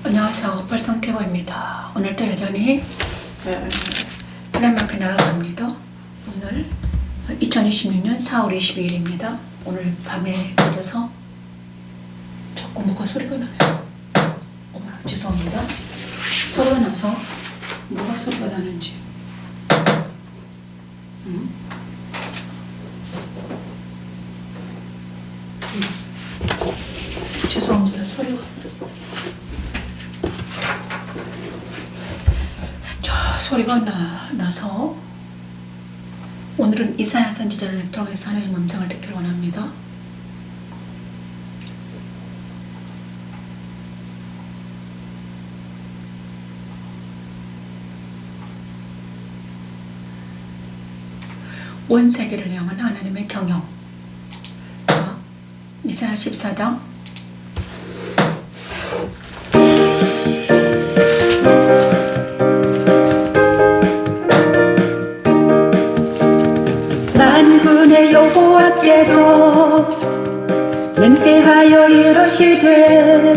안녕하세요. 벌성태고입니다. 오늘도 여전히 플랜마켓 나아갑니다. 오늘 2026년 4월 22일입니다. 오늘 밤에 늦어서 자꾸 뭐가 소리가 나요. 어머나, 죄송합니다. 소리가 나서 뭐가 소리가 나는지. 죄송합니다. 소리가. 소리가 나서 오늘은 이사야 선지자를 통해서 하나님의 음성을 듣기를 원합니다. 온 세계를 향한 하나님의 경영. 자, 이사야 14장 만군의 여호와께서 맹세하여 이르시되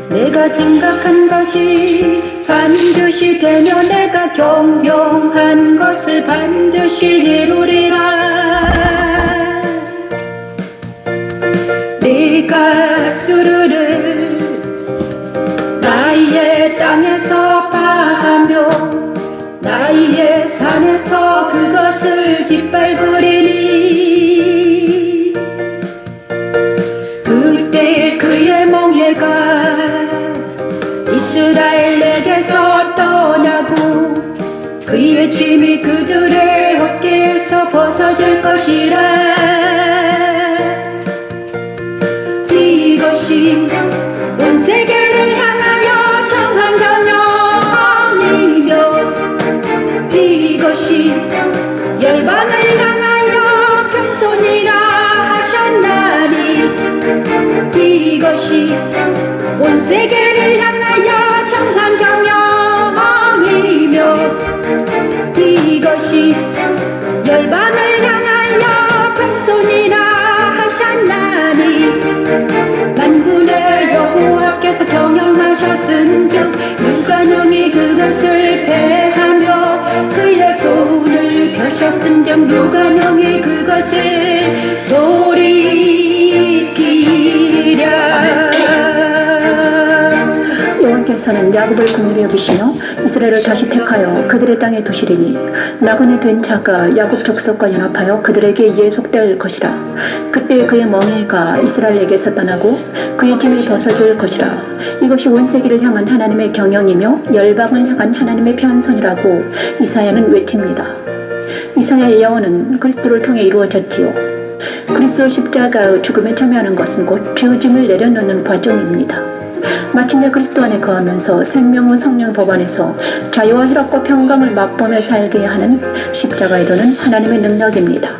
내가 생각한 것이 반드시 되며 내가 경영한 것을 반드시 이루리라. 네가 수르를 나의 땅에서 파하며 나의 산에서 그것을 짓밟으리니 그때 그의 멍에가 이스라엘에게서 떠나고 그의 짐이 그들의 어깨에서 벗어질 것이라. 이것이 온 세계를 향하여 정한 경영이며 이것이 열방을 향하여 변손이라 하셨나니 이것이 온 세계를 향하여 정한 경영이며 이것이 열방을 향하여 변손이라 하셨나니 만군의 여호와께서 경영하셨은즉 누가 능히 그것을 패하며 그의 손을 펴셨은즉 누가 능히 그것을 돌이키랴. 여호와께서는 야곱을 긍휼히 여기시며 이스라엘을 다시 택하여 그들의 땅에 두시리니 나그네 된 자가 야곱 족속과 연합하여 그들에게 예속될 것이라. 그때 그의 멍에가 이스라엘에게서 떠나고 그의 짐이 벗어질 것이라. 이것이 온 세계를 향한 하나님의 경영이며 열방을 향한 하나님의 편선이라고 이사야는 외칩니다. 이사야의 예언은 그리스도를 통해 이루어졌지요. 그리스도 십자가의 죽음에 참여하는 것은 곧 죄짐을 내려놓는 과정입니다. 마침내 그리스도 안에 거하면서 생명의 성령 법 안에서 자유와 희락과 평강을 맛보며 살게 하는 십자가에 도는 하나님의 능력입니다.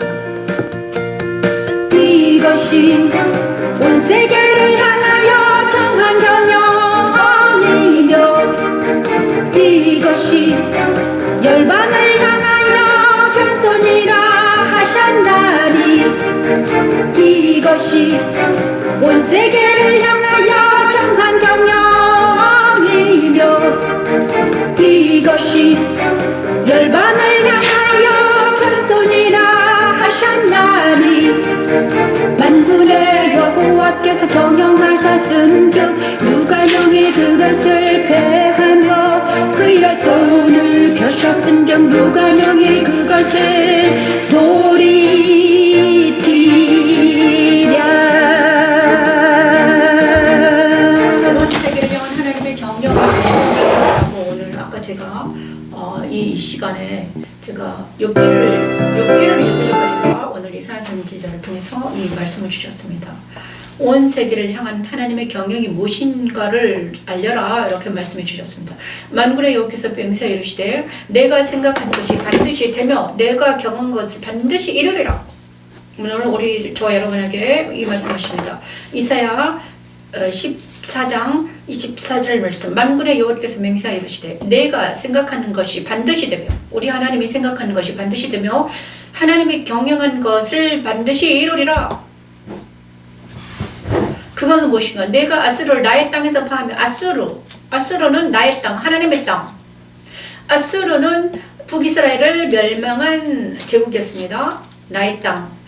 이것이 온 세계를 향하여 정한 경영이며 이것이 열방을 향하여 변손이라 하셨나니 이것이 온 세계를 향하여 정한 경영이며 이것이 열방을 향하여 변손이라 하셨나니 만군의 여호와께서 경영하셨은즉 누가 능히 그것을 패하며 그의 손을 펴셨은즉 누가 능히 그것을 돌이키랴. 온 세계를 향한 하나님의 경영을 위해서 말씀하고 오늘 아까 제가 이 시간에 제가 욥기를 읽으려고 하니까 오늘 이사야 선지자를 통해서 이 말씀을 주셨습니다. 온 세계를 향한 하나님의 경영이 무엇인가를 알려라 이렇게 말씀해 주셨습니다. 만군의 여호와께서 맹세하여 이르시되 내가 생각한 것이 반드시 되며 내가 경한 것을 반드시 이루리라. 오늘 저와 여러분에게 이 말씀하십니다. 이사야 14장 24절 말씀. 만군의 여호와께서 맹세하여 이르시되 내가 생각하는 것이 반드시 되며 우리 하나님이 생각하는 것이 반드시 되며 하나님이 경영한 것을 반드시 이루리라. 그것은 무엇인가? 내가 아수르를 나의 땅에서 파하면 아수르는 나의 땅, 하나님의 땅. 아수르는 북이스라엘을 멸망한 제국이었습니다. 나의 땅.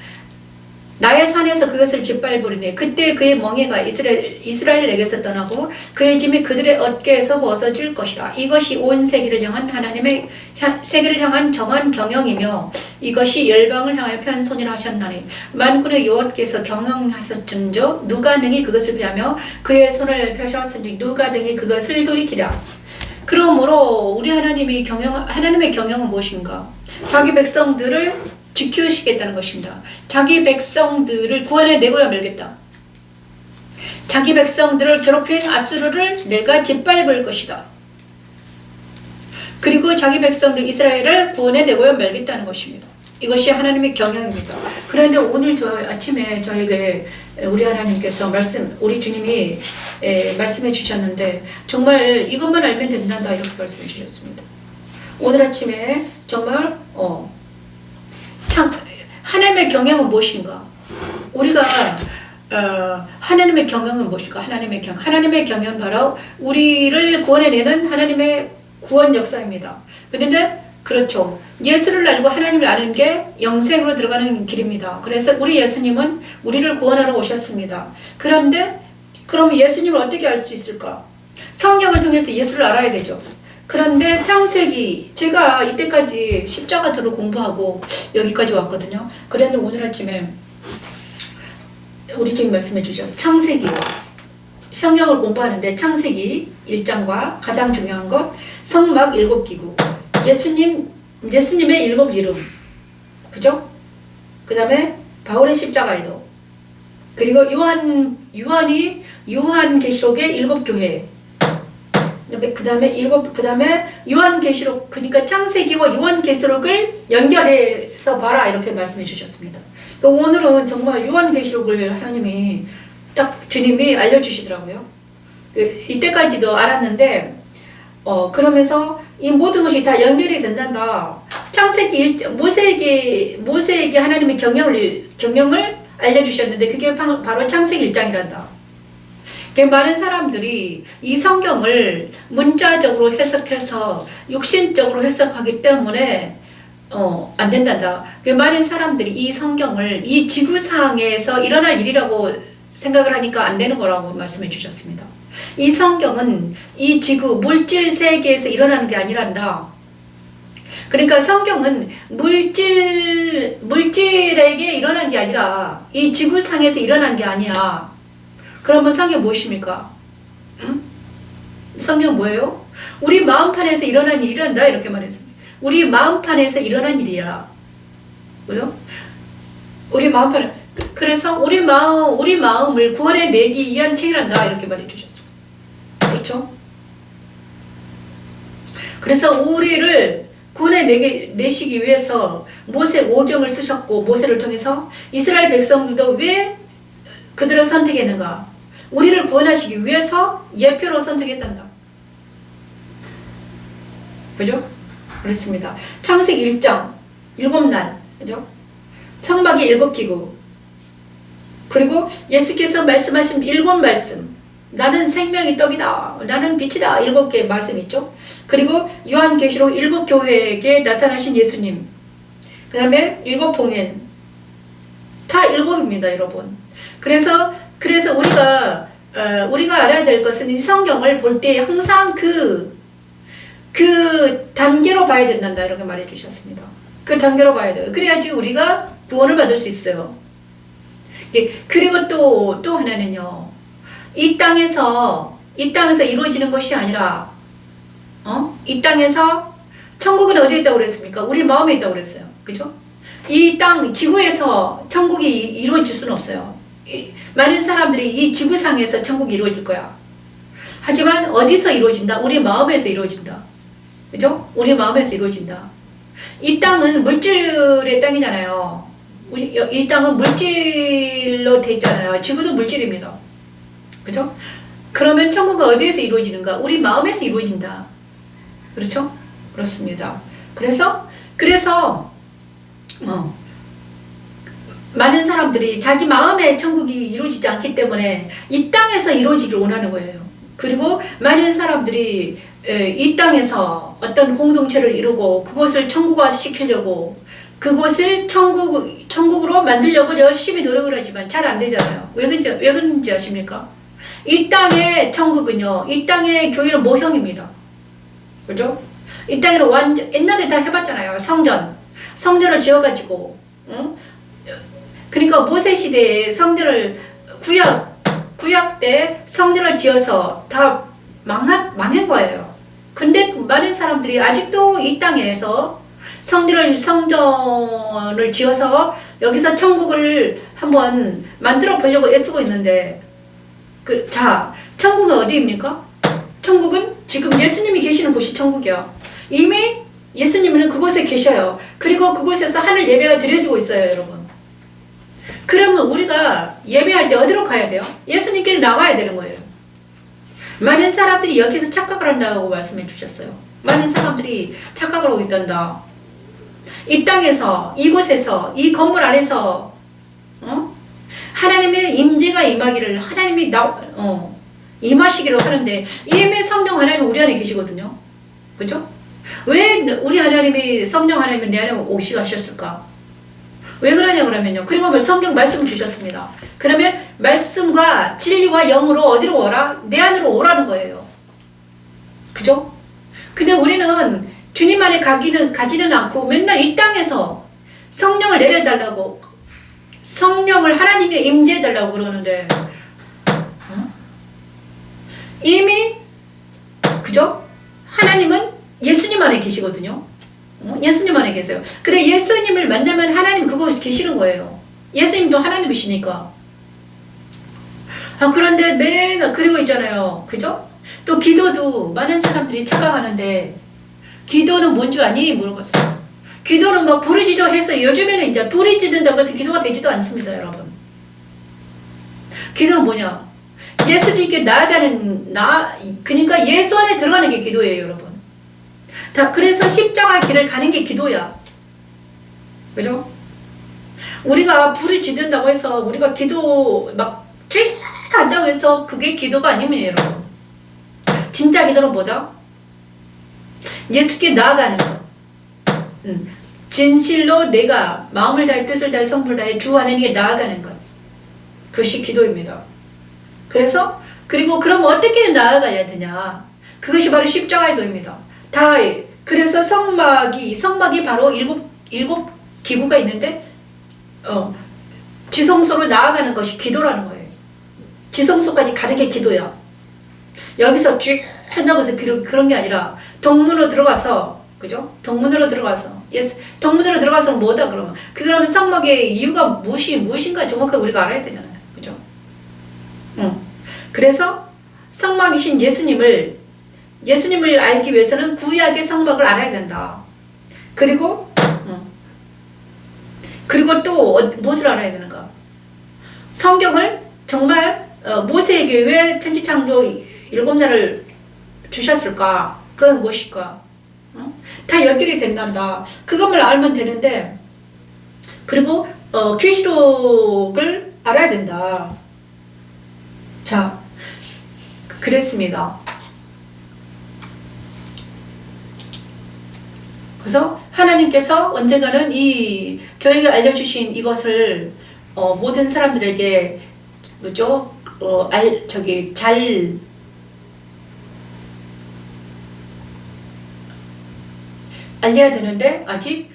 나의 산에서 그것을 짓밟으리니 그때 그의 멍에가 이스라엘에게서 떠나고 그의 짐이 그들의 어깨에서 벗어질 것이라. 이것이 온 세계를 향한 하나님의 세계를 향한 정한 경영이며 이것이 열방을 향하여 편손이라 하셨나니 만군의 여호와께서 경영하셨은즉 누가 능히 그것을 피하며 그의 손을 펴셨으니 누가 능히 그것을 돌이키랴. 그러므로 우리 하나님의 경영은 무엇인가? 자기 백성들을 지키시겠다는 것입니다. 자기 백성들을 구원해 내고야 말겠다. 자기 백성들을 괴롭힌 아수르를 내가 짓밟을 것이다. 그리고 자기 백성들 이스라엘을 구원해 내고야 말겠다는 것입니다. 이것이 하나님의 경영입니다. 그런데 오늘 아침에 저에게 우리 하나님께서 우리 주님이 말씀해 주셨는데 정말 이것만 알면 된단다 이렇게 말씀해 주셨습니다. 오늘 아침에 정말 하나님의 경영은 무엇인가? 우리가 하나님의 경영은 무엇일까? 하나님의 경영은 바로 우리를 구원해내는 하나님의 구원 역사입니다. 그런데 그렇죠. 예수를 알고 하나님을 아는 게 영생으로 들어가는 길입니다. 그래서 우리 예수님은 우리를 구원하러 오셨습니다. 그런데 그럼 예수님을 어떻게 알 수 있을까? 성경을 통해서 예수를 알아야 되죠. 그런데 창세기, 제가 이때까지 십자가도를 공부하고 여기까지 왔거든요. 그런데 오늘 아침에 우리 주님 말씀해 주셔서 창세기, 성경을 공부하는데 창세기 1장과 가장 중요한 것 성막 7기구, 예수님의 7 이름, 그죠? 그 다음에 바울의 십자가에도, 그리고 요한계시록의 7 교회, 그 다음에 요한계시록, 그러니까 창세기와 요한계시록을 연결해서 봐라 이렇게 말씀해 주셨습니다. 또 오늘은 정말 요한계시록을 하나님이 딱 주님이 알려주시더라고요. 이때까지도 알았는데 그러면서 이 모든 것이 다 연결이 된단다. 창세기 1장, 모세에게 하나님의 경영을 알려주셨는데 그게 바로 창세기 1장이란다. 많은 사람들이 이 성경을 문자적으로 해석해서 육신적으로 해석하기 때문에 안 된단다. 많은 사람들이 이 성경을 이 지구상에서 일어날 일이라고 생각을 하니까 안 되는 거라고 말씀해 주셨습니다. 이 성경은 이 지구 물질 세계에서 일어나는 게 아니란다. 그러니까 성경은 물질에게 일어난 게 아니라 이 지구상에서 일어난 게 아니야. 그러면 성경 무엇입니까? 응? 성경 뭐예요? 우리 마음판에서 일어난 일이란다 이렇게 말했습니다. 우리 마음판에서 일어난 일이야. 뭐요? 우리 마음판. 그래서 우리 마음을 구원해내기 위한 책이란다 이렇게 말해주셨습니다. 그렇죠? 그래서 우리를 구원해내시기 위해서 모세 오경을 쓰셨고 모세를 통해서 이스라엘 백성들도 왜 그들을 선택했는가? 우리를 구원하시기 위해서 예표로 선택했단다. 그죠? 그렇습니다. 창세기 1장 7날, 그죠? 성막의 7기구, 그리고 예수께서 말씀하신 7 말씀, 나는 생명의 떡이다, 나는 빛이다, 7개 말씀 있죠? 그리고 요한계시록 7 교회에게 나타나신 예수님, 그 다음에 7 봉인, 다 7입니다, 여러분. 그래서 우리가 알아야 될 것은 이 성경을 볼 때 항상 그 단계로 봐야 된단다 이렇게 말해 주셨습니다. 그 단계로 봐야 돼요. 그래야지 우리가 구원을 받을 수 있어요. 예, 그리고 또 하나는요, 이 땅에서 이루어지는 것이 아니라, 이 땅에서 천국은 어디에 있다고 그랬습니까? 우리 마음에 있다고 그랬어요. 그죠? 이 땅, 지구에서 천국이 이루어질 수는 없어요. 많은 사람들이 이 지구상에서 천국이 이루어질 거야. 하지만 어디서 이루어진다? 우리 마음에서 이루어진다. 그죠? 우리 마음에서 이루어진다. 이 땅은 물질의 땅이잖아요. 이 땅은 물질로 돼 있잖아요. 지구도 물질입니다. 그죠? 그러면 천국은 어디에서 이루어지는가? 우리 마음에서 이루어진다. 그렇죠? 그렇습니다. 그래서 많은 사람들이 자기 마음의 천국이 이루어지지 않기 때문에 이 땅에서 이루어지기를 원하는 거예요. 그리고 많은 사람들이 이 땅에서 어떤 공동체를 이루고 그것을 천국화 시키려고 그곳을 천국으로 만들려고 열심히 노력을 하지만 잘 안 되잖아요. 왜 그런지 아십니까? 이 땅의 천국은요, 이 땅의 교회는 모형입니다. 그죠? 이 땅에는 완전, 옛날에 다 해봤잖아요. 성전을 지어가지고, 응? 그러니까 모세 시대에 성전을, 구약 때 성전을 지어서 다 망한 거예요. 근데 많은 사람들이 아직도 이 땅에서 성전을 지어서 여기서 천국을 한번 만들어 보려고 애쓰고 있는데, 천국은 어디입니까? 천국은 지금 예수님이 계시는 곳이 천국이야. 이미 예수님은 그곳에 계셔요. 그리고 그곳에서 하늘 예배가 드려지고 있어요, 여러분. 그러면 우리가 예배할 때 어디로 가야 돼요? 예수님께 나가야 되는 거예요. 많은 사람들이 여기서 착각을 한다고 말씀해 주셨어요. 많은 사람들이 착각을 하고 있단다. 이 땅에서, 이곳에서, 이 건물 안에서, 하나님의 임재가 임하기를, 하나님이 임하시기를 하는데, 이미 성령 하나님은 우리 안에 계시거든요. 그죠? 왜 우리 하나님이, 성령 하나님은 내 안에 오시게 하셨을까? 왜 그러냐 그러면요. 그리고 성경 말씀을 주셨습니다. 그러면 말씀과 진리와 영으로 어디로 오라? 내 안으로 오라는 거예요. 그죠? 근데 우리는 주님 안에 가지는 않고 맨날 이 땅에서 성령을 내려달라고, 성령을 하나님의 임재해달라고 그러는데, 이미, 그죠? 하나님은 예수님 안에 계시거든요. 예수님 안에 계세요. 그래, 예수님을 만나면 하나님 그곳에 계시는 거예요. 예수님도 하나님이시니까. 그런데 맨날, 그리고 있잖아요. 그죠? 또 기도도 많은 사람들이 착각하는데, 기도는 뭔 줄 아니? 물어봤어요. 기도는 막 부르짖어 해서 요즘에는 이제 부르짖는다고 해서 기도가 되지도 않습니다, 여러분. 기도는 뭐냐? 예수님께 그러니까 예수 안에 들어가는 게 기도예요, 여러분. 그래서 십자가의 길을 가는 게 기도야. 그죠? 우리가 부르짖는다고 해서 우리가 기도 막 쭉 한다고 해서 그게 기도가 아니면 여러분. 진짜 기도는 뭐다? 예수께 나아가는 것. 진실로 내가 마음을 다해 뜻을 다해 성품을 다해 주 하나님께 나아가는 것. 그것이 기도입니다. 그리고 그럼 어떻게 나아가야 되냐? 그것이 바로 십자가의 도입니다. 그래서 성막이 바로 일곱 기구가 있는데, 지성소로 나아가는 것이 기도라는 거예요. 지성소까지 가는 게 기도야. 여기서 쭉 한다고 해서 그런 게 아니라, 동문으로 들어가서, 그죠? 동문으로 들어가서 뭐다, 그러면? 그러면 성막의 이유가 무엇인가 정확하게 우리가 알아야 되잖아요. 그죠? 그래서 성막이신 예수님을 알기 위해서는 구약의 성막을 알아야 된다. 그리고 또 무엇을 알아야 되는가? 성경을 정말 모세에게 왜 천지창조 7날을 주셨을까? 그건 무엇일까? 다 연결이 된단다. 그것만 알면 되는데, 그리고 계시록을 알아야 된다. 자, 그랬습니다. 그래서 하나님께서 언젠가는 저에게 알려주신 이것을 모든 사람들에게 잘 알려야 되는데 아직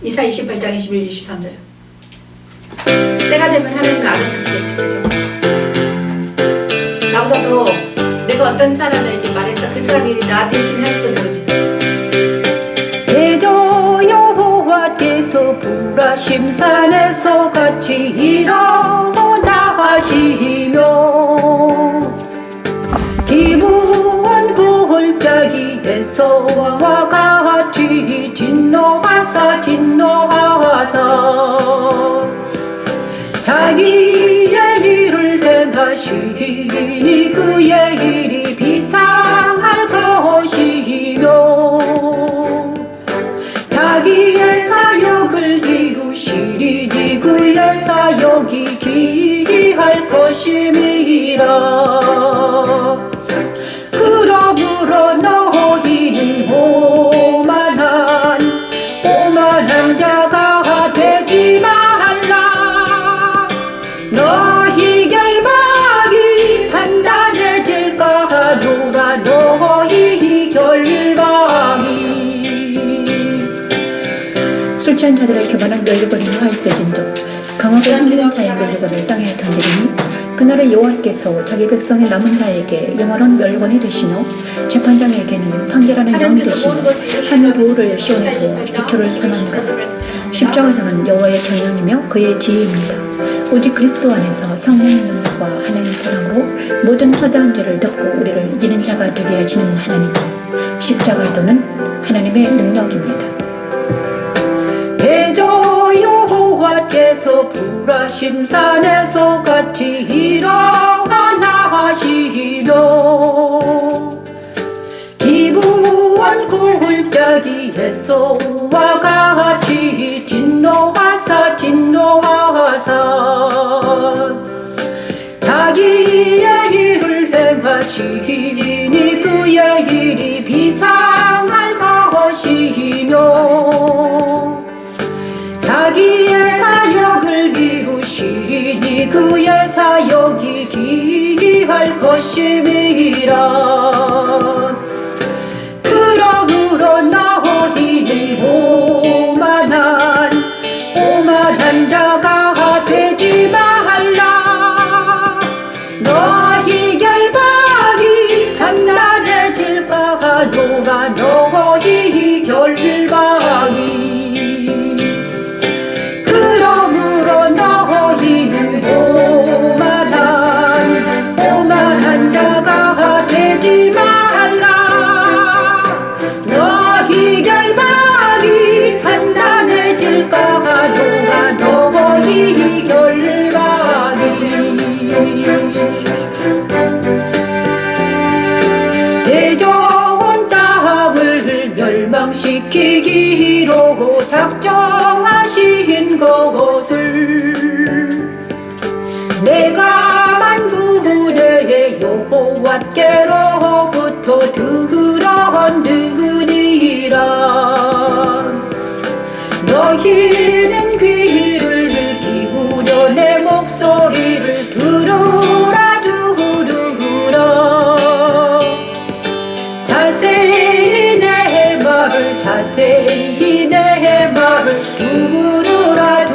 이사야 28장 21, 23절. 때가 되면 하나님은 알아서 하시겠죠. 그죠? 나보다 더 내가 어떤 사람에게 말해서 그 사람이 나 대신 할지도 모릅니다. 대저 여호와께서 불하심 산에서 같이 일어나시며 기부한 골짜기에서와 같이 진노하사 자기의 일을 행하시니 그의 일이 비상할 것이며 것임이라. 그러므로 너희는 오만한 자가 되지 말라. 너희 결박이 단단해질까 하노라. 너희 결박이. 술 취한 자들의 교만은 멸류관이 화있을진저 강하고 힘있는 자의 멸류관을 땅에 던지리니 그날의 여호와께서 자기 백성의 남은 자에게 영원한 멸관이 되시며 재판장에게는 판결하는 영이 되시며 하늘 보호를 시온에 두어 기초를 삼았노라. 십자가도는 여호와의 경영이며 그의 지혜입니다. 오직 그리스도 안에서 성령의 능력과 하나님의 사랑으로 모든 허다한 죄를 덮고 우리를 이기는 자가 되게 하시는 하나님. 십자가도는 하나님의 능력입니다. 대저 여호와께서 불하심 산에서 같이 일어나 하시며 기부한 굴짝기에서와 같이 진노하사 자기의 일을 행하시니 그의 일이 비상할 것이며 자기의 사역을 이루시니 그의 사역이 기이할 것임이라. 그러므로 너희는 오만한 자가 되지 말라. 너희 결박이 단단해질까 하노라. 너희 결박이. 그러므로 너희는 오만한 자가 되지 말라. 너희 결박이 단단해질까 하노라. 너희 결박이. 대저온 땅을 멸망시키기로 작정하신 것을 내가 만군의 여호와께로부터 들었느니라. 너희는 귀를 기울여 내 목소리를 들으라. 자세히 내 말을 들으라.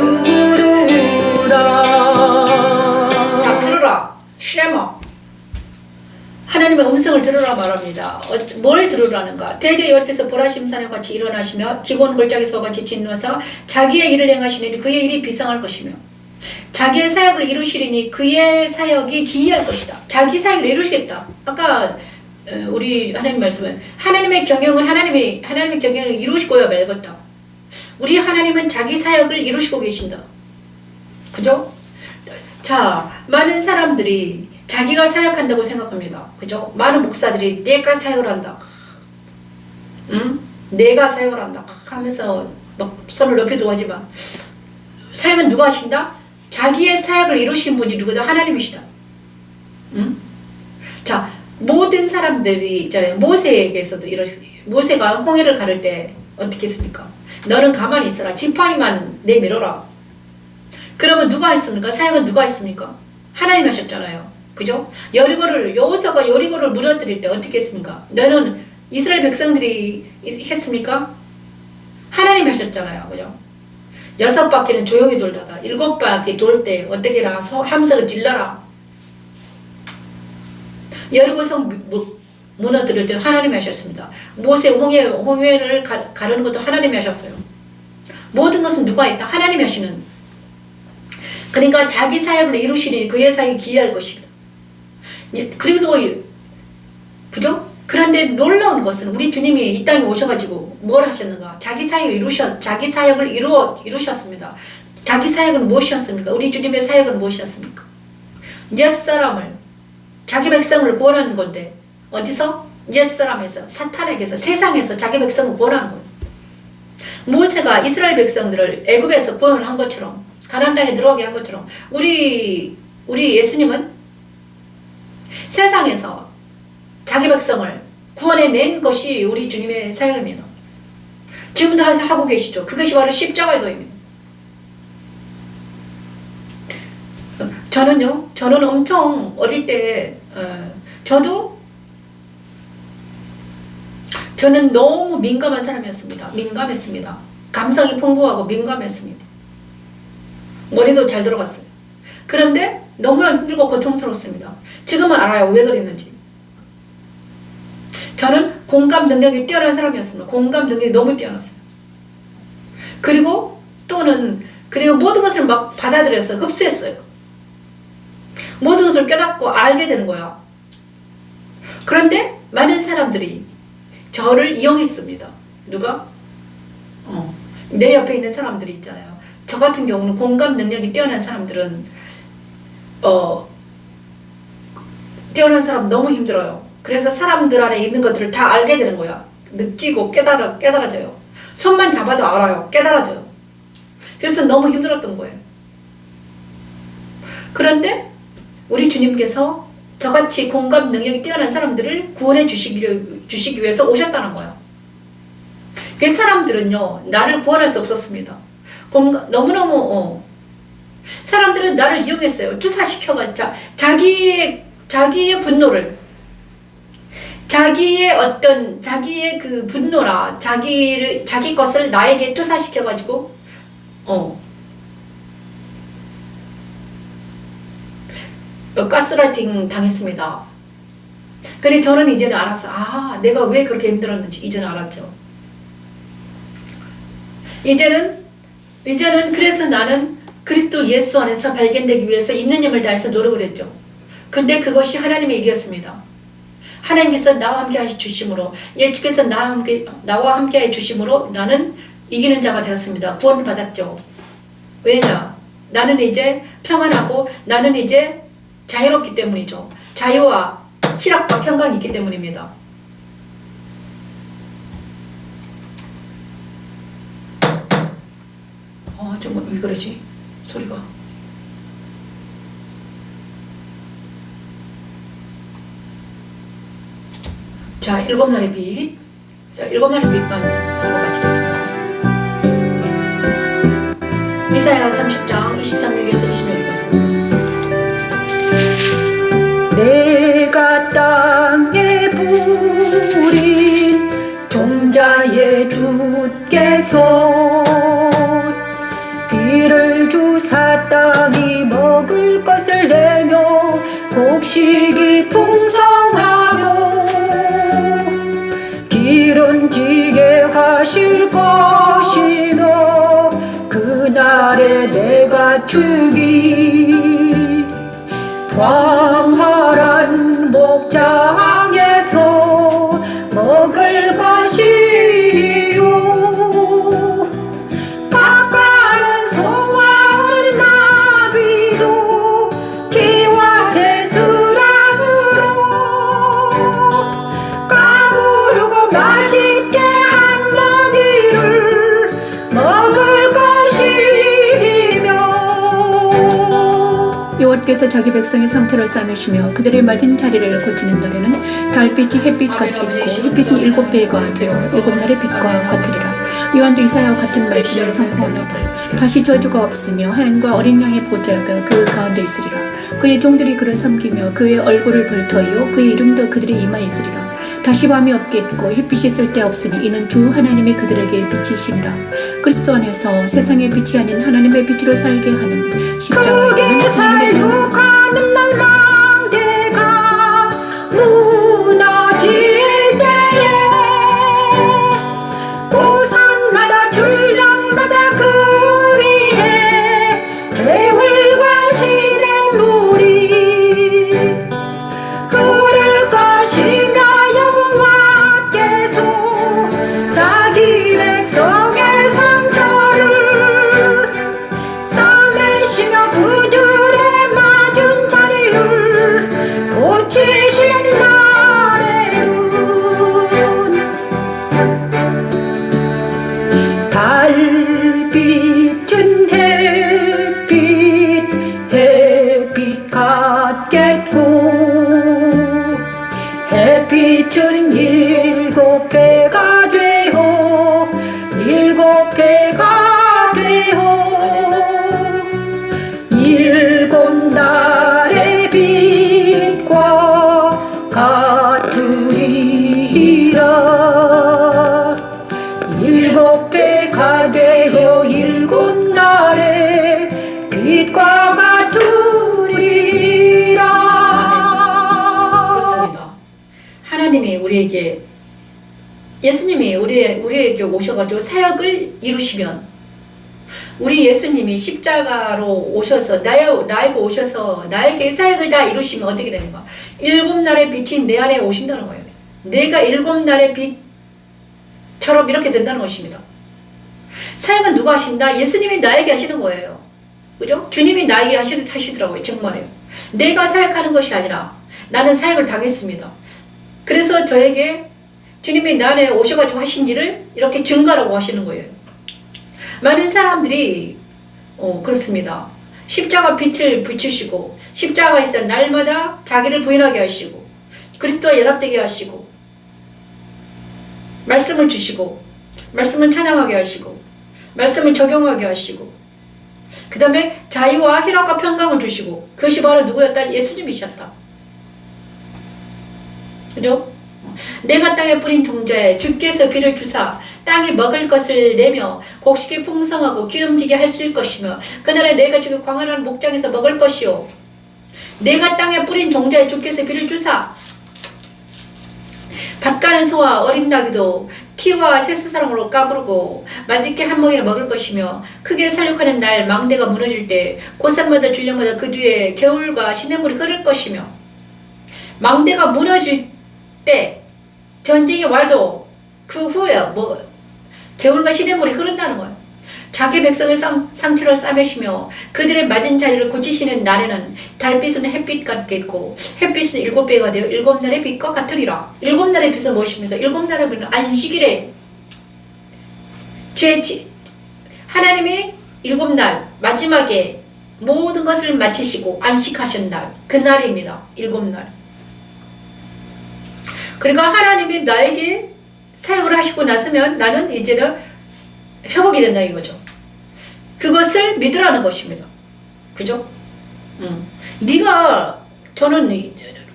자, 들으라. 쉐머. 하나님의 음성을 들으라 말합니다. 뭘 들으라는가? 대저 여호와께서 보라심산에 같이 일어나시며 기본 골짜기에서 같이 진노하사 자기의 일을 행하시니 그의 일이 비상할 것이며 자기의 사역을 이루시리니 그의 사역이 기이할 것이다. 자기 사역을 이루시겠다. 아까 우리 하나님 말씀은 하나님의 경영은 하나님의 경영을 이루시고야 말겠다. 우리 하나님은 자기 사역을 이루시고 계신다. 그죠? 자, 많은 사람들이 자기가 사역한다고 생각합니다. 그죠? 많은 목사들이 내가 사역을 한다. 응? 내가 사역을 한다. 하면서 막 손을 높이도 하지만 사역은 누가 하신다? 자기의 사역을 이루신 분이 누구다? 하나님이시다. 응? 자, 모든 사람들이 있잖아요. 모세에게서도 모세가 홍해를 가를 때 어떻게 했습니까? 너는 가만히 있어라. 지팡이만 내밀어라. 그러면 누가 했습니까? 사역은 누가 했습니까? 하나님 하셨잖아요. 그죠? 여호수아가 여리고를 무너뜨릴 때 어떻게 했습니까? 너는 이스라엘 백성들이 했습니까? 하나님 하셨잖아요. 그죠? 6바퀴는 조용히 돌다가 7바퀴 돌 때 어떻게 해라? 함성을 질러라. 여리고성 무너뜨릴 때 하나님이 하셨습니다. 모세 홍해를 가르는 것도 하나님이 하셨어요. 모든 것은 누가 했다? 하나님이 하시는. 그러니까 자기 사역을 이루시니 그의 사역이 기이할 것이다. 그리고 그죠? 그런데 놀라운 것은 우리 주님이 이 땅에 오셔가지고 뭘 하셨는가? 자기 사역을 이루셨습니다. 자기 사역은 무엇이었습니까? 우리 주님의 사역은 무엇이었습니까? 옛사람을, 자기 백성을 구원하는 건데 어디서? 옛사람에서, 사탄에게서, 세상에서 자기 백성을 구원하는 거예요. 모세가 이스라엘 백성들을 애굽에서 구원을 한 것처럼, 가나안 땅에 들어가게 한 것처럼 우리 예수님은 세상에서 자기 백성을 구원해낸 것이 우리 주님의 사역입니다. 지금도 하고 계시죠. 그것이 바로 십자가의 도입니다. 저는 엄청 어릴 때 저는 너무 민감한 사람이었습니다. 민감했습니다. 감성이 풍부하고 민감했습니다. 머리도 잘 들어갔어요. 그런데 너무나 힘들고 고통스러웠습니다. 지금은 알아요. 왜 그랬는지. 저는 공감 능력이 뛰어난 사람이었습니다. 공감 능력이 너무 뛰어났어요. 그리고 모든 것을 막 받아들였어요. 흡수했어요. 모든 것을 깨닫고 알게 되는 거야. 그런데 많은 사람들이 저를 이용했습니다. 누가? 내 옆에 있는 사람들이 있잖아요. 저 같은 경우는 공감 능력이 뛰어난 사람들은 뛰어난 사람 너무 힘들어요. 그래서 사람들 안에 있는 것들을 다 알게 되는 거야. 느끼고 깨달아져요. 손만 잡아도 알아요. 깨달아져요. 그래서 너무 힘들었던 거예요. 그런데 우리 주님께서 저같이 공감 능력이 뛰어난 사람들을 구원해 주시기 위해서 오셨다는 거예요. 그 사람들은요, 나를 구원할 수 없었습니다. 너무너무 사람들은 나를 이용했어요. 투사시켜가지고 자기의 분노를, 자기의 그 분노나 자기 것을 나에게 투사시켜가지고 가스라이팅 당했습니다. 근데 저는 이제는 알았어. 내가 왜 그렇게 힘들었는지 이제는 알았죠. 이제는 그래서 나는 그리스도 예수 안에서 발견되기 위해서 있는 힘을 다해서 노력을 했죠. 근데 그것이 하나님의 일이었습니다. 하나님께서 나와 함께 해주심으로, 예수께서 나와 함께 해주심으로 나는 이기는 자가 되었습니다. 구원을 받았죠. 왜냐? 나는 이제 평안하고 나는 이제 자유롭기 때문이죠. 자유와 희락과 평강이 있기 때문입니다. 좀 왜 그러지? 소리가. 자, 일곱 날의 빛. 자, 일곱 날의 빛만 하고 마치겠습니다. 이사야 30장 23절에서 20절 읽었습니다. 내가 땅에 부린 종자의 주께서 비를 주사 땅이 먹을 것을 내며 곡식이 풍성하고 기름지게 하실 것이며 그날에 내가 주기 광활한 목장에서 먹을 것이요 깎아는 소와 어린 나비도 기와 새수랑으로 까부르고 맛있게 한 먹이를 먹을 것이며 여호와께서 자기 백성의 상처를 싸매시며 그들의 맞은 자리를 고치는 날에는 달빛이 햇빛 같겠고 햇빛은 7배가 되어 7날의 빛과 같으리라. 요한도 이사야와 같은 말씀을 선포합니다. 다시 저주가 없으며 하나님과 어린 양의 보좌가 그 가운데 있으리라. 그의 종들이 그를 섬기며 그의 얼굴을 볼터이요 그의 이름도 그들의 이마에 있으리라. 다시 밤이 없겠고 햇빛이 쓸데없으니 이는 주 하나님이 그들에게 빛이시니라. 그리스도 안에서 세상의 빛이 아닌 하나님의 빛으로 살게 하는 십자가는 하나님의 살육하는 날망대가 무너질 때에 고산마다 줄령마다 그 위에 해울과 시냇물이 흐를 것이며 여호와께서 자기 백성의 상처를 싸매시며 그들의 하나님이 우리에게 예수님이 우리에게 오셔가지고 사역을 이루시면 우리 예수님이 십자가로 오셔서 나에게 오셔서 나에게 사역을 다 이루시면 어떻게 되는가? 7날의 빛이 내 안에 오신다는 거예요. 내가 7날의 빛처럼 이렇게 된다는 것입니다. 사역은 누가 하신다? 예수님이 나에게 하시는 거예요. 그죠? 주님이 나에게 하시더라고요. 정말요. 내가 사역하는 것이 아니라 나는 사역을 당했습니다. 그래서 저에게 주님이 나 안에 오셔가지고 하신 일을 이렇게 증거라고 하시는 거예요. 많은 사람들이 그렇습니다. 십자가 빛을 비추시고 십자가에서 날마다 자기를 부인하게 하시고 그리스도와 연합되게 하시고 말씀을 주시고 말씀을 찬양하게 하시고 말씀을 적용하게 하시고 그 다음에 자유와 희락과 평강을 주시고 그것이 바로 누구였다? 예수님이셨다. 그죠? 내가 땅에 뿌린 종자에 주께서 비를 주사 땅이 먹을 것을 내며 곡식이 풍성하고 기름지게 하실 것이며 그날에 내가 주게 광활한 목장에서 먹을 것이요 내가 땅에 뿌린 종자에 주께서 비를 주사 밭가는 소와 어린 나귀도 키와 새스사람으로 까부르고 맛있게 한 멍이나 먹을 것이며 크게 살육하는 날 망대가 무너질 때 고산마다 줄령마다 그 뒤에 겨울과 시냇물이 흐를 것이며 망대가 무너질 때 전쟁이 와도 그 후에 겨울과 시냇물이 흐른다는 거예요. 자기 백성의 상처를 싸매시며 그들의 맞은 자리를 고치시는 날에는 달빛은 햇빛 같겠고 햇빛은 7배가 되어 7날의 빛과 같으리라. 7날의 빛은 무엇입니까? 7날의 빛은 안식일에 하나님이 7날 마지막에 모든 것을 마치시고 안식하신 날, 그 날입니다. 7날. 그러니까 하나님이 나에게 사역을 하시고 났으면 나는 이제는 회복이 된다 이거죠. 그것을 믿으라는 것입니다. 그죠? 네가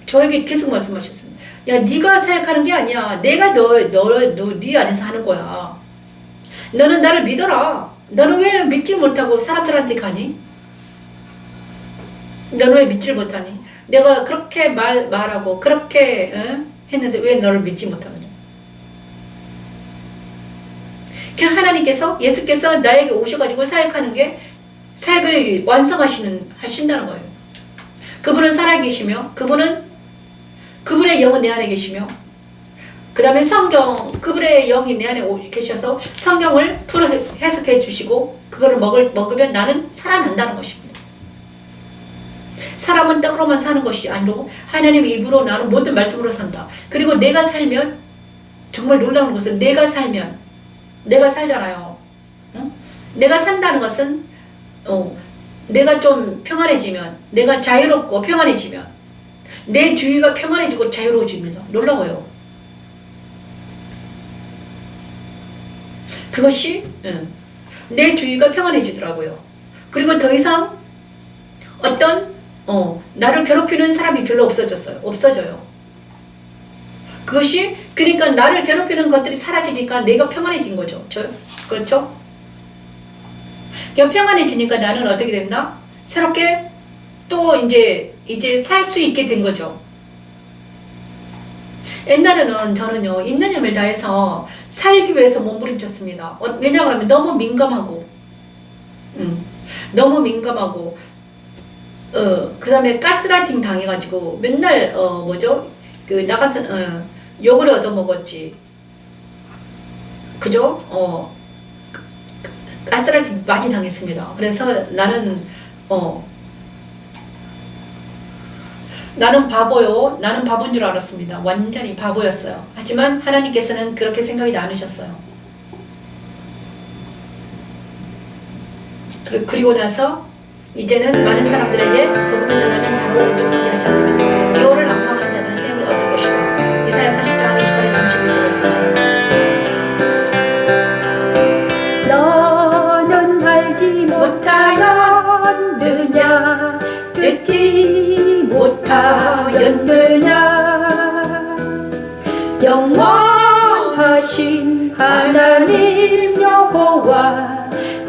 저에게 계속 말씀하셨습니다. 야, 네가 사역하는 게 아니야. 내가 네 안에서 하는 거야. 너는 나를 믿어라. 너는 왜 믿지 못하고 사람들한테 가니? 너는 왜 믿지를 못하니? 내가 그렇게 말하고 그렇게 했는데 왜 너를 믿지 못하느냐? 그냥 하나님께서 예수께서 나에게 오셔가지고 사역하는 게 사역을 하신다는 거예요. 그분은 살아계시며 그분의 영은 내 안에 계시며 그 다음에 그분의 영이 내 안에 계셔서 성경을 풀어 해석해 주시고 그거를 먹으면 나는 살아난다는 것입니다. 사람은 떡으로만 사는 것이 아니고 하나님의 입으로 나는 모든 말씀으로 산다. 그리고 내가 살면 정말 놀라운 것은 내가 살잖아요. 응? 내가 산다는 것은 내가 좀 평안해지면 내가 자유롭고 평안해지면 내 주위가 평안해지고 자유로워집니다. 놀라워요. 그것이 내 주위가 평안해지더라고요. 그리고 더 이상 나를 괴롭히는 사람이 별로 없어져요. 그것이 그러니까 나를 괴롭히는 것들이 사라지니까 내가 평안해진 거죠. 그렇죠? 평안해지니까 나는 어떻게 된다? 새롭게 또 이제 살 수 있게 된 거죠. 옛날에는 저는요 있는 힘을 다해서 살기 위해서 몸부림쳤습니다. 왜냐하면 너무 민감하고 그 다음에 가스라이팅 당해가지고 맨날 나 같은 욕을 얻어먹었지. 그죠? 가스라이팅 많이 당했습니다. 그래서 나는 바보요. 나는 바보인 줄 알았습니다. 완전히 바보였어요. 하지만 하나님께서는 그렇게 생각이 않으셨어요. 그리고 나서 이제는 많은 사람들에게 복음을 전하는 자로 옮겨서게 하셨습니다. 여호와를 앙망하는 자들은 새 힘을 얻을 것이다. 이사야 40장 28에 31절을 쓰죠. 너는 알지 못하였느냐 듣지 못하였느냐 영원하신 하나님 여호와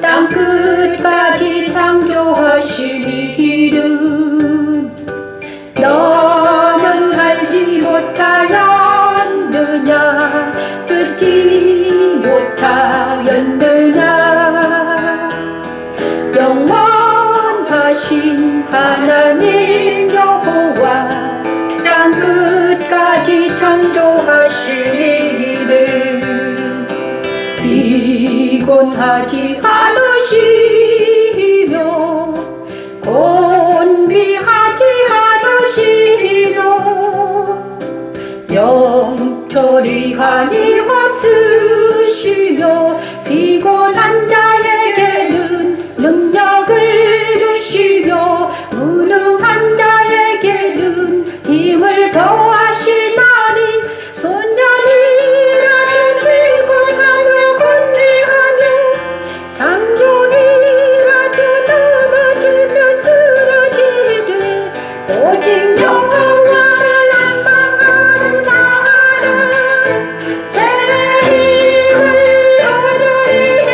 땅 끝까지 창조하신 이름 너는 알지 못하였느냐 하나님 여호와 땅 끝까지 창조하신 이를 비곤하지 않으시며 곤비하지 않으시며 영철이 한이 없으시며 피곤한 자에게는 능력을 주시며 무능한 자에게는 힘을 더하시나니 소년이라도 피곤하며 건리하며 장정이라도 넘어지며 쓰러지되 오직 여호와를 낭망하는 자는 새 힘을 얻으리니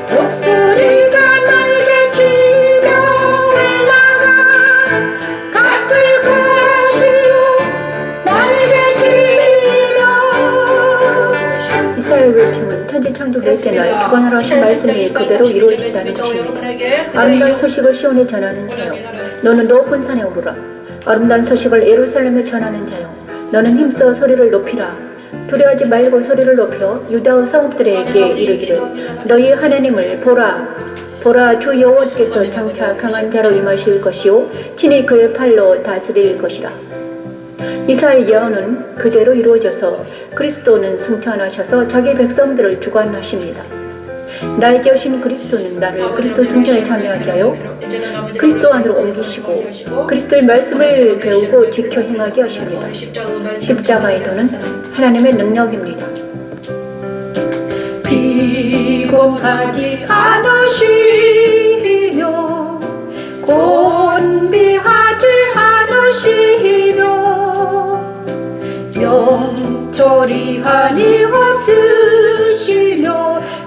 독수리가 날개치며 올라가 가쁠 것이요 날개치며 이사야의 외침은 천지창조 넷째 날 주관하라 하신 말씀이 그대로 이루어진다는 것입니다. 아름다운 소식을 시온에 전하는 자여, 너는 높은 산에 오르라. 아름다운 소식을 예루살렘에 전하는 자여, 너는 힘써 소리를 높이라. 두려워하지 말고 소리를 높여 유다의 성읍들에게 이르기를 너희 하나님을 보라. 보라, 주 여호와께서 장차 강한 자로 임하실 것이요 친히 그의 팔로 다스릴 것이라. 이사야의 예언은 그대로 이루어져서 그리스도는 승천하셔서 자기 백성들을 주관하십니다. 나에게 오신 그리스도는 나를 그리스도 승천에 참여하게 하여 그리스도 안으로 옮기시고 그리스도의 말씀을 배우고 지켜 행하게 하십니다. 십자가의 도는 하나님의 능력입니다. 피곤하지 않으시며 곤비하지 않으시며 영철이 한이 없으시며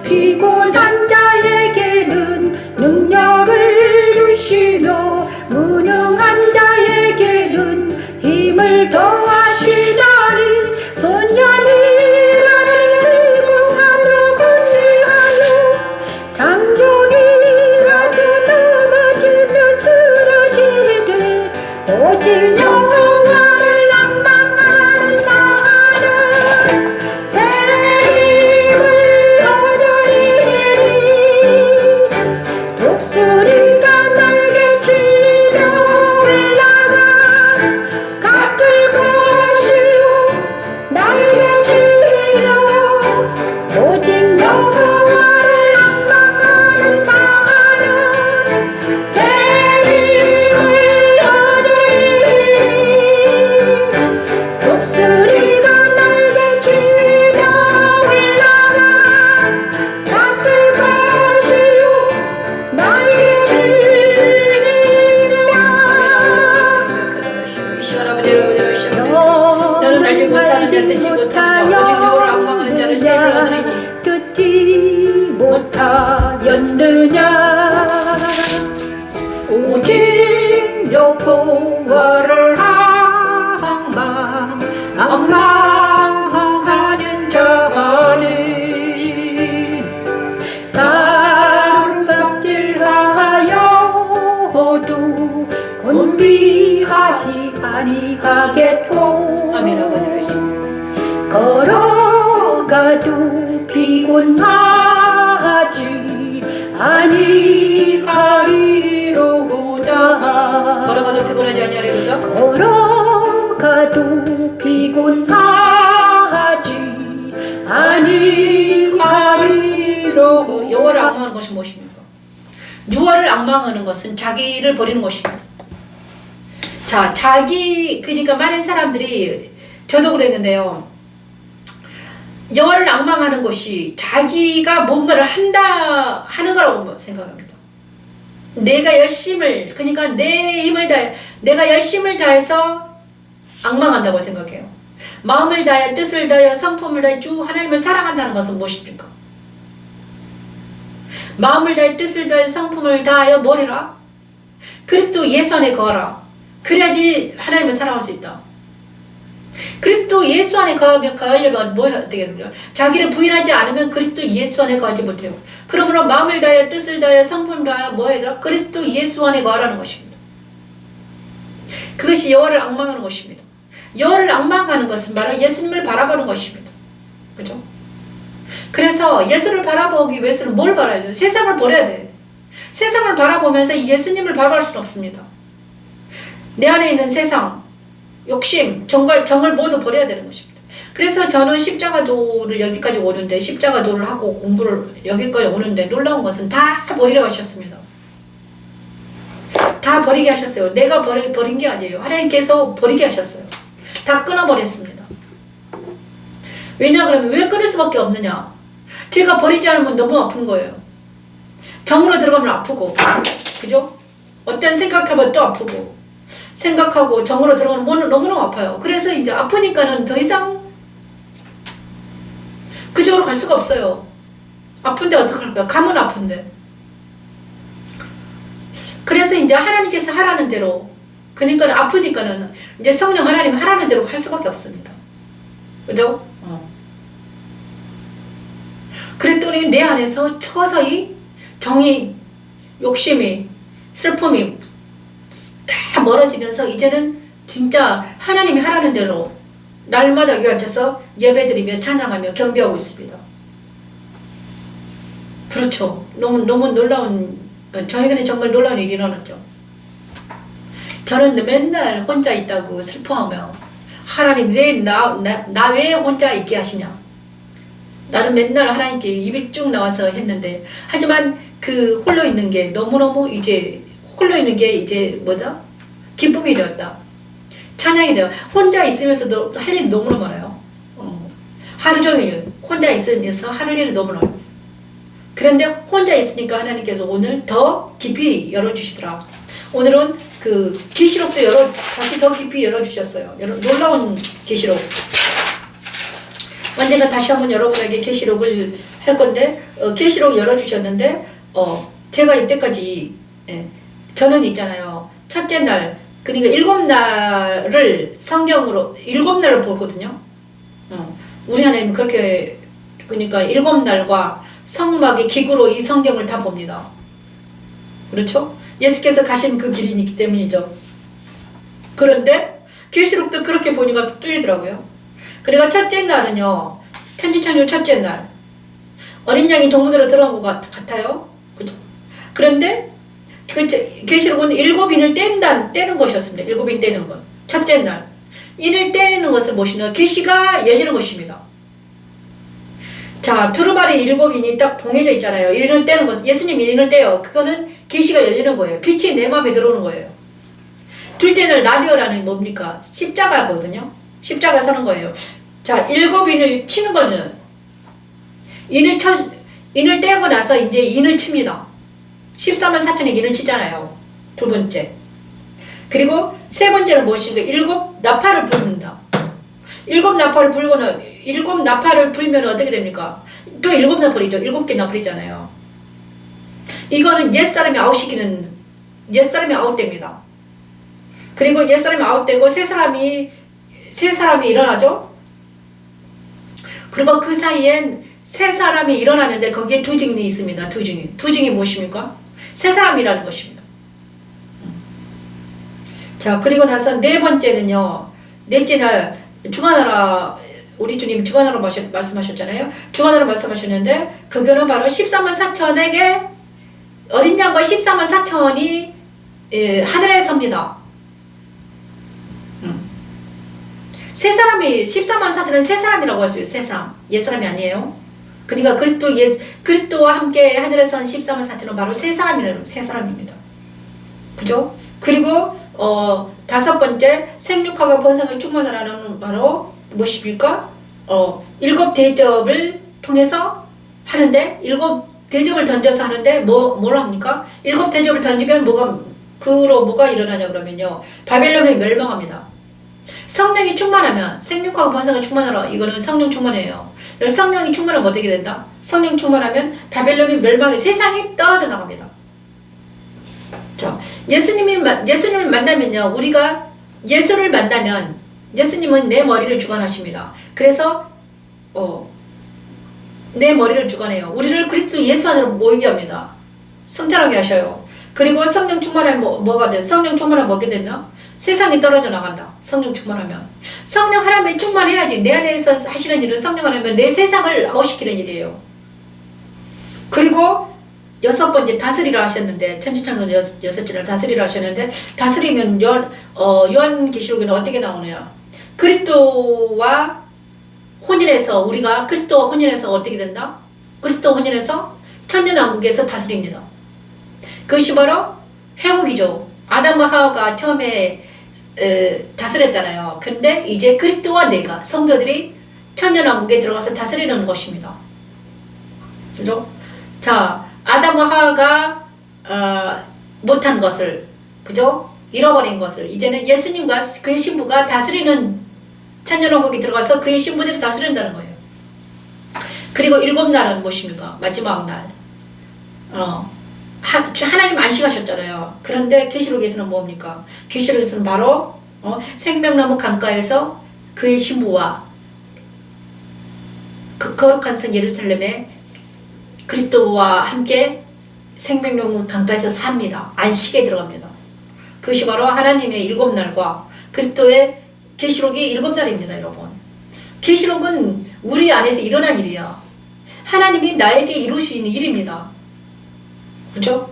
피곤한 자에게는 능력을 주시며 무능한 자에게는 힘을 더하시나니 소년이라도 피곤하며 건리하며 장정이라도 넘어지며 쓰러지되 오직 여호와를 낭망하는 자는 새 힘을 얻으리니 독수리가 날개치며 올라가 가쁠 것이요 날개치며 오직 여호와를 낭망하는 자는 새 힘을 얻으리니 독수리가 날개치며 올라가 가쁠 것이요 너는 알지 못하는 자 듣지 못하는 자 오직 여호와를 앙망하는 자는 새 힘을 얻으리니 듣지 못하였느냐 오직 여호와를 앙망하는 자는 다른 박질하여도 곤비하지 아니하겠고 아멘. 아버지. 걸어가도 피곤하지 아니하리로다 걸어가도 피곤하지 아니하리로다. 걸어가도 피곤하지 아니하리로다 여호와를 앙망하는 것이 무엇입니까? 여호와를 앙망하는 것은 자기를 버리는 것입니다. 자, 그러니까 많은 사람들이 저도 그랬는데요. 여호와를 앙망하는 것이 자기가 뭔가를 하는 거라고 생각합니다. 내가 그러니까 내가 열심을 다해서 앙망한다고 생각해요. 마음을 다해, 뜻을 다해, 성품을 다해 주 하나님을 사랑한다는 것은 무엇입니까? 마음을 다해, 뜻을 다해, 성품을 다하여 뭘 해라? 그리스도 예수 안에 거하라. 그래야지 하나님을 사랑할 수 있다. 그리스도 예수 안에 거하려면 뭐 어떻게 되냐? 자기를 부인하지 않으면 그리스도 예수 안에 거하지 못해요. 그러므로 마음을 다하여 뜻을 다하여 성품을 다하여 뭐 해야 되나? 그리스도 예수 안에 거하라는 것입니다. 그것이 여호와를 앙망하는 것입니다. 여호와를 앙망하는 것은 바로 예수님을 바라보는 것입니다. 그죠? 그래서 예수를 바라보기 위해서는 뭘 바라야 돼요? 세상을 버려야 돼. 세상을 바라보면서 예수님을 바라볼 수는 없습니다. 내 안에 있는 세상, 욕심, 정을 모두 버려야 되는 것입니다. 그래서 저는 십자가도를 여기까지 오는데, 십자가도를 하고 공부를 여기까지 오는데 놀라운 것은 다 버리라고 하셨습니다. 다 버리게 하셨어요. 내가 버린 게 아니에요. 하나님께서 버리게 하셨어요. 다 끊어버렸습니다. 왜냐 그러면 왜 끊을 수밖에 없느냐? 제가 버리지 않으면 너무 아픈 거예요. 정으로 들어가면 아프고, 그죠? 어떤 생각하면 또 아프고, 생각하고 정으로 들어가면 너무너무 아파요. 그래서 이제 아프니까는 더 이상 그쪽으로 갈 수가 없어요. 아픈데 어떡할까요? 감은 아픈데. 그래서 이제 하나님께서 하라는 대로, 그러니까 아프니까는 이제 성령 하나님 하라는 대로 할 수밖에 없습니다. 그죠? 그랬더니 내 안에서 서서히 정이, 욕심이, 슬픔이 다 멀어지면서 이제는 진짜 하나님이 하라는 대로 날마다 여기 앉아서 예배드리며 찬양하며 경배하고 있습니다. 그렇죠. 너무 놀라운, 저에게는 정말 놀라운 일이 일어났죠. 저는 맨날 혼자 있다고 슬퍼하며, 하나님 나 왜 혼자 있게 하시냐. 나는 맨날 하나님께 입이 쭉 나와서 했는데, 하지만 그 홀로 있는 게 너무너무 이제 홀로 있는 게 이제 뭐다? 기쁨이 되었다. 찬양이 되어. 혼자 있으면서도 할 일이 너무너무 많아요. 하루 종일 혼자 있으면서 할 일이 너무 많아요. 그런데 혼자 있으니까 하나님께서 오늘 더 깊이 열어주시더라. 오늘은 그 계시록도 다시 더 깊이 열어주셨어요. 놀라운 계시록. 언젠가 다시 한번 여러분에게 계시록을 할 건데, 계시록 열어주셨는데, 제가 이때까지, 저는 있잖아요. 첫째 날, 그러니까 7날을 성경으로, 7날을 보거든요. 우리 하나님은 그렇게, 그러니까 7날과 성막의 기구로 이 성경을 다 봅니다. 그렇죠? 예수께서 가신 그 길이기 때문이죠. 그런데, 계시록도 그렇게 보니까 뚫리더라고요. 그러니까 첫째 날은요, 천지창조 첫째 날, 어린 양이 동문으로 들어간 것 같아요. 그죠? 그런데, 계시록은 7인을 떼는 것이었습니다. 7인 떼는 것. 첫째 날. 인을 떼는 것을 보시면 계시가 열리는 것입니다. 자, 두루마리 7인이 딱 봉해져 있잖아요. 인을 떼는 것. 예수님 인을 떼요. 그거는 계시가 열리는 거예요. 빛이 내 마음에 들어오는 거예요. 둘째 날 라디오라는 뭡니까? 십자가거든요. 십자가 서는 거예요. 자, 7인을 치는 거죠. 인을 떼고 나서 이제 인을 칩니다. 14만 4천의 인을 치잖아요. 두 번째. 그리고 세 번째는 무엇인가? 7 나팔을 부릅니다. 7 나팔을 불고는, 7 나팔을 불면 어떻게 됩니까? 또 7 나팔이죠. 7개 나팔이잖아요. 이거는 옛사람이 아웃됩니다. 그리고 옛사람이 아웃되고 새 사람이 일어나죠. 그리고 그 사이엔 새 사람이 일어나는데 거기에 두 증인이 있습니다. 두 증이 무엇입니까? 새 사람이라는 것입니다. 자, 그리고 나서 네 번째는요. 넷째 날 주간하라, 우리 주님 주간하라 말씀하셨잖아요. 주간하라 말씀하셨는데 그거는 바로 14만 4천에게 어린 양과 14만 4천이 하늘에 섭니다. 새 사람이 14만 4천은 새 사람이라고 하죠. 새 사람. 옛 사람이 아니에요. 그러니까 그리스도와 함께 하늘에 선 14만 4천은 바로 새 사람입니다. 그죠? 그리고 다섯 번째 생육하고 번성을 충만하라는 바로 무엇입니까? 7 대접을 통해서 하는데 7 대접을 던져서 하는데 뭘 합니까? 7 대접을 던지면 뭐가 일어나냐 그러면요. 바벨론이 멸망합니다. 성령이 충만하면 생육하고 번성을 충만하라. 이거는 성령 충만이에요. 성령이 충만하면 어떻게 된다? 성령 충만하면 바벨론이 멸망해 세상이 떨어져 나갑니다. 자, 예수님을 만나면요. 우리가 예수를 만나면 예수님은 내 머리를 주관하십니다. 그래서 내 머리를 주관해요. 우리를 그리스도 예수 안으로 모이게 합니다. 성장하게 하셔요. 그리고 성령 충만하면 뭐가 돼? 성령 충만하면 뭐게 되나? 세상이 떨어져 나간다. 성령 충만하면. 성령 하나님이 충만해야지. 내 안에서 하시는 일은 성령 하나님은 내 세상을 아웃시키는 일이에요. 그리고 6번째 다스리라 하셨는데, 천지창조 6절을 다스리라 하셨는데, 다스리면 요한계시록에는 어떻게 나오느냐? 그리스도와 혼인해서, 우리가 그리스도와 혼인해서 어떻게 된다? 그리스도와 혼인해서 천년왕국에서 다스립니다. 그것이 바로 회복이죠. 아담과 하와가 처음에 다스렸잖아요. 근데 이제 그리스도와 내가, 성도들이 천년왕국에 들어가서 다스리는 것입니다. 그죠? 자, 아담과 하와가 못한 것을, 그죠? 잃어버린 것을 이제는 예수님과 그의 신부가 다스리는 천년왕국에 들어가서 그의 신부들이 다스린다는 거예요. 그리고 7날은 무엇입니까? 마지막 날. 하나님 안식하셨잖아요. 그런데 계시록에서는 뭡니까? 계시록에서는 바로 생명나무 강가에서 그의 신부와 그 거룩한 성 예루살렘에 그리스도와 함께 생명나무 강가에서 삽니다. 안식에 들어갑니다. 그것이 바로 하나님의 7날과 그리스도의 계시록이 7날입니다, 여러분. 계시록은 우리 안에서 일어난 일이야. 하나님이 나에게 이루시는 일입니다. 그죠?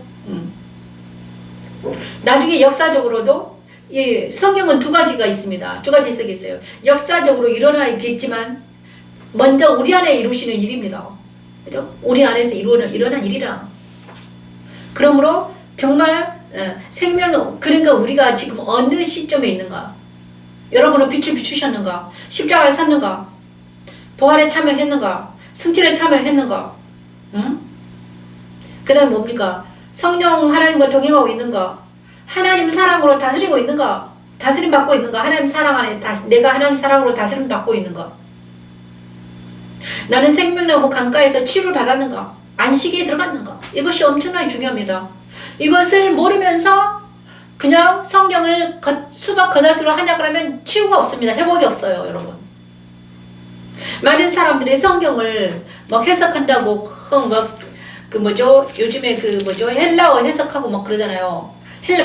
나중에 역사적으로도 이 성경은 2가지가 있습니다. 2가지 해석이 있어요. 역사적으로 일어나겠지만 먼저 우리 안에 이루시는 일입니다. 그죠? 우리 안에서 일어난 일이라. 그러므로 정말 그러니까 우리가 지금 어느 시점에 있는가? 여러분은 빛을 비추셨는가? 십자가에 섰는가? 부활에 참여했는가? 승천에 참여했는가? 응? 그 다음에 뭡니까? 성령 하나님과 동행하고 있는가? 하나님 사랑으로 다스리고 있는가? 다스림 받고 있는가? 하나님 사랑 안에 내가 하나님 사랑으로 다스림 받고 있는가? 나는 생명나무 강가에서 치유를 받았는가? 안식에 들어갔는가? 이것이 엄청나게 중요합니다. 이것을 모르면서 그냥 성경을 수박 거달기로 하냐 그러면 치유가 없습니다. 회복이 없어요, 여러분. 많은 사람들이 성경을 막 해석한다고 요즘에 헬라어 해석하고 막 그러잖아요.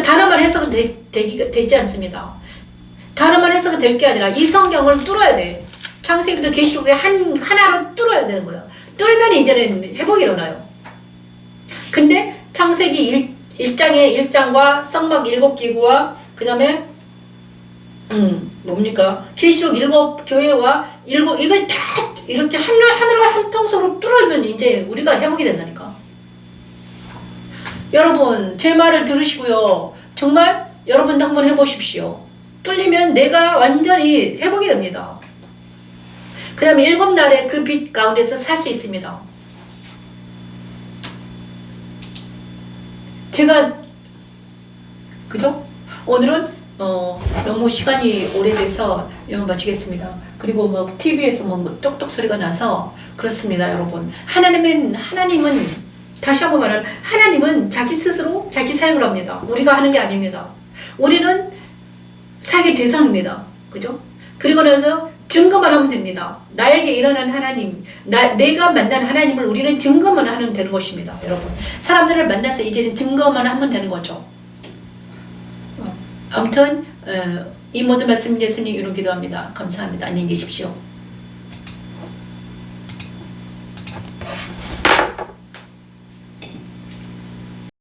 단어만 해석은 되지 않습니다. 단어만 해석은 될 게 아니라 이 성경을 뚫어야 돼. 창세기도 계시록에 하나로 뚫어야 되는 거예요. 뚫으면 이제는 회복이 일어나요. 근데 창세기 1장과 성막 7기구와 그 다음에 뭡니까? 계시록 7교회와 이거 다 이렇게 하늘과 한통속으로 뚫으면 이제 우리가 회복이 된다니까. 여러분 제 말을 들으시고요. 정말 여러분도 한번 해보십시오. 뚫리면 내가 완전히 회복이 됩니다. 그 다음에 7날의 그 빛 가운데서 살 수 있습니다. 제가 그죠? 오늘은 너무 시간이 오래돼서 영상 마치겠습니다. 그리고 뭐 TV에서 뭐 똑똑 소리가 나서 그렇습니다, 여러분. 하나님은 다시 한번 말하면 하나님은 자기 스스로 자기 사역을 합니다. 우리가 하는 게 아닙니다. 우리는 사역의 대상입니다. 그죠? 그리고 나서 증거만 하면 됩니다. 나에게 일어난 하나님, 내가 만난 하나님을 우리는 증거만 하면 되는 것입니다, 여러분. 사람들을 만나서 이제는 증거만 하면 되는 거죠. 아무튼 이 모든 말씀 예수님 이루기도 합니다. 감사합니다. 안녕히 계십시오.